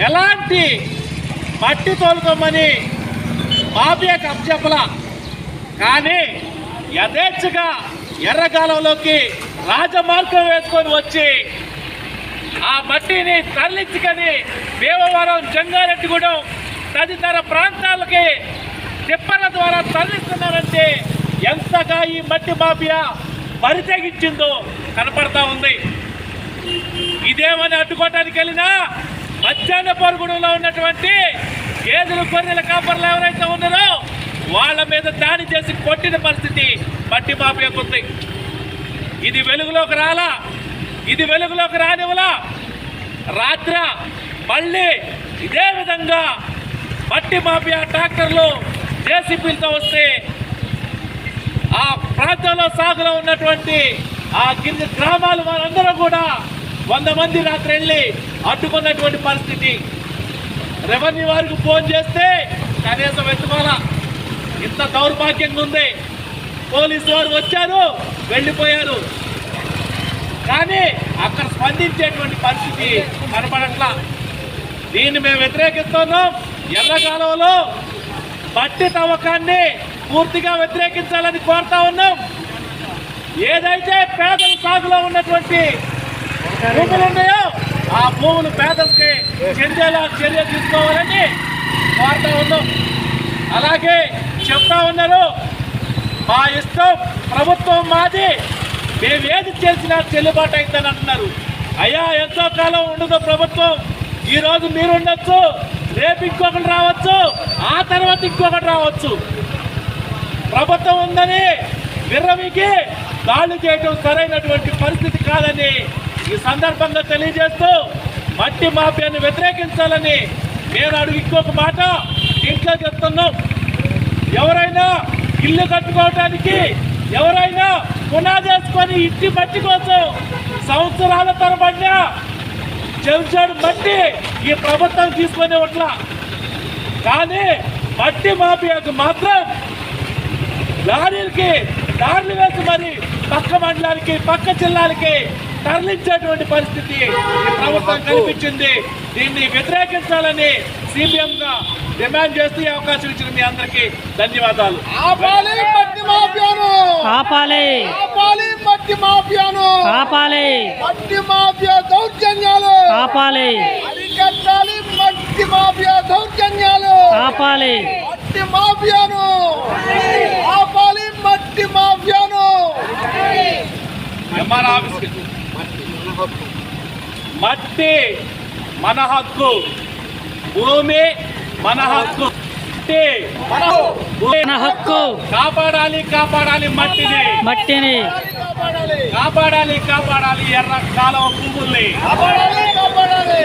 ఎలాంటి మట్టి తోలుకోమని మాఫియాకి అప్పచెప్పలా. కానీ యథేచ్ఛగా ఎర్రకాలంలోకి రాజమార్గం వేసుకొని వచ్చి ఆ మట్టిని తరలించుకొని భీమవరం, జంగారెడ్డిగూడెం తదితర ప్రాంతాలకి తిప్పల ద్వారా తరలిస్తున్నారంటే ఎంతగా ఈ మట్టి మాఫియా బరితెగించిందో కనపడతా ఉంది. ఇదేమని అడ్డుకోవటానికి వెళ్ళినా మధ్యాహ్న పరుగుడులో ఉన్నటువంటి గేదెలు, గొర్రెల కాపర్లు ఎవరైతే ఉన్నారో వాళ్ళ మీద దాడి చేసి కొట్టిన పరిస్థితి మట్టి మాఫియాకు ఉంది. ఇది వెలుగులోకి రాలా, ఇది వెలుగులోకి రానివ్వలా. రాత్ర మళ్ళీ ఇదే విధంగా మట్టి మాఫియా ట్రాక్టర్లు జేసీబీలతో వస్తే ఆ ప్రాంతంలో సాగులో ఉన్నటువంటి ఆ కింది గ్రామాలు వారందరూ కూడా 100 మంది రాత్రి వెళ్ళి అడ్డుకున్నటువంటి పరిస్థితి. రెవెన్యూ వారికి ఫోన్ చేస్తే కనీసం ఎత్తుకోవాలా. ఇంత దౌర్భాగ్యంగా ఉంది. పోలీసు వారు వచ్చారు, వెళ్ళిపోయారు, కానీ అక్కడ స్పందించేటువంటి పరిస్థితి కనపడట్లా. దీన్ని మేము వ్యతిరేకిస్తున్నాం. ఎర్రకాలంలో మట్టి తవ్వకాన్ని పూర్తిగా వ్యతిరేకించాలని కోరుతా ఉన్నాం. ఏదైతే పేదల సాగులో ఉన్నటువంటి భూములు ఉన్నాయో ఆ భూములు పేదలకి చెందేలా చర్య తీసుకోవాలని కోరుతా ఉన్నాం. అలాగే చెప్తా ఉన్నారు, మా ఇష్టం, ప్రభుత్వం మాది, మేము ఏది చేసినా చెల్లుబాటు అవుతుందని అంటున్నారు. అయ్యా, ఎంతో కాలం ఉండదు ప్రభుత్వం. ఈరోజు మీరు ఉండొచ్చు, రేపు ఇంకొకటి రావచ్చు, ఆ తర్వాత ఇంకొకటి రావచ్చు. ప్రభుత్వం ఉందని విర్రవికి దాడులు చేయడం సరైనటువంటి పరిస్థితి కాదని ఈ సందర్భంగా తెలియజేస్తూ మట్టి మాఫియాను వ్యతిరేకించాలని నేను అడుగు ఇంకొక మాట ఇంట్లో చెప్తున్నాం. ఎవరైనా ఇల్లు కట్టుకోవడానికి, ఎవరైనా పునాదేసుకొని ఇంటి మట్టి కోసం సంవత్సరాల తరబడిన చెంచాడు మట్టి ఈ ప్రభుత్వం తీసుకునే ఉంట్లా. కానీ మట్టి మాఫియాకు మాత్రం లారీలకి దారులు వేసి మరి పక్క మండలానికి, పక్క జిల్లాలకి తరలించేటువంటి పరిస్థితి ఈ ప్రభుత్వం కనిపించింది. దీన్ని వ్యతిరేకించాలని సిపిఎంగా డిమాండ్ చేస్తూ అవకాశం ఇచ్చిన మీ అందరికీ ధన్యవాదాలు. ఆపాలి మట్టి మాఫియాను, ఆపాలి, ఆపాలి మట్టి మాఫియాను, ఆపాలి, మట్టి మాఫియా దౌర్జన్యాలు ఆపాలి, అరికట్టాలి, మట్టి మాఫియా దౌర్జన్యాలు ఆపాలి, మట్టి మాఫియాను ఆపాలి, మట్టి మాఫియాను. ఎంఆర్ ఆఫీస్కి మట్టి మన హక్కు, భూమి మన హక్కు, మన హక్కు, కాపాడాలి, కాపాడాలి మట్టిని, మట్టిని కాపాడాలి, కాపాడాలి, కాపాడాలి ఎర్ర కాలువ పువ్వుల్ని. కాపాడాలి, కాపాడాలి.